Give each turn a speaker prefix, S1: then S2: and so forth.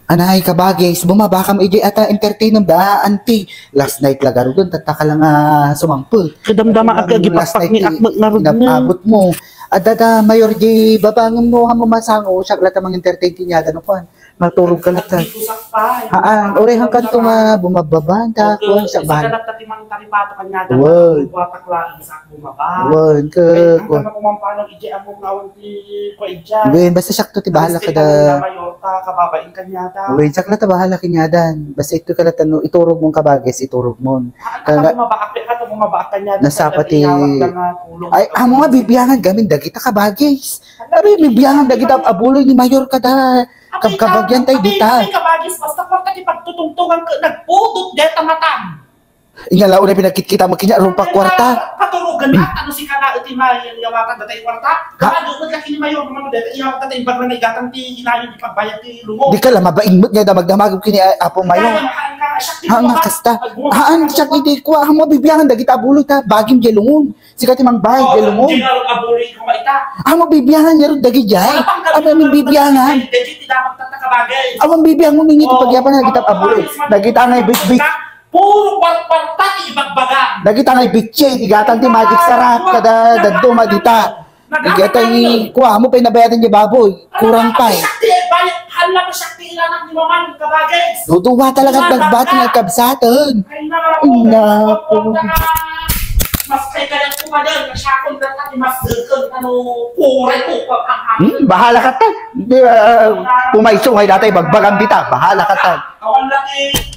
S1: Anay kabagis, bumaba ka mo iji ata entertain ng ba, auntie. Last night lagaro doon, tataka lang sumampul.
S2: Kadamdama at kagipapak ni akmak nga rin
S1: Napabot mo. Adada, mayor di babangon mo, hamo masango, siya lata mang entertain tinyada no kwan. Matulog ka lata. Haan, orehang kanto nga, bumababa, ko, sa bahan.
S2: Sa tatimang taripato kanya,
S1: Word.
S2: buwataklaan sa bumaba.
S1: Word, ka.
S2: Ang kama kumampano, iji ang mong awang ti kwa ija.
S1: Wait, basta sakto ti bahala ka da.
S2: Kababain kanya da.
S1: Wait, sakla ta bahala kinyadan. Basta ito ka lata, iturog mong kabagis, iturog mo.
S2: Ang bumaba kanya.
S1: Nasapati. Ay, amo nga bibiyangan gamin dagita ka bagis. Ari bibiyangan dagita abuloy ni mayor ka da. Kabagyan tay dita.
S2: Ay kabagis basta pagka ipagtutungtungan ka nagpudot deta matam.
S1: Ingalaw na pinakit-kita makinya rumpa kwarta.
S2: Paturugan na ano si kana iti mayon yawatan datay kwarta. Kado laki ni mayor man deta yawatan tay bagman igatang ti inayon di pagbayad ti lumo.
S1: Di ka lang mabaingmot nga da magdamag kini apo mayor. Haan kasta. Haan siya hindi ko amo bibiyangan dagita abuloy ta bagim jelungon. Sikat imang bahay jelungon.
S2: Di nga abuloy ko maita.
S1: Amo bibiyangan yaro dagi jay. Amo min bibiyangan.
S2: Dagiti dapat tatakabagay.
S1: Amo bibiyang mo mingi pagyapan na dagita abuloy. Dagita ngay big
S2: puro kwarta ibagbaga.
S1: Dagita ngay bitche igatan ti magic sarap kada dadto madita. Igata ni kuha mo pinabayadan ni baboy. Kurang pa eh.
S2: Hala pa sakti ilanak ni maman kabagay.
S1: Duduwa talaga nagbati ng kabsatan.
S2: Ay na
S1: po.
S2: Mas kay kaya kumadan masyakon na tayo mas dagdag ano pure ko
S1: Bahala ka ta. Pumayso ngay dati bagbagam dita. Bahala ka ta.
S2: Awan laki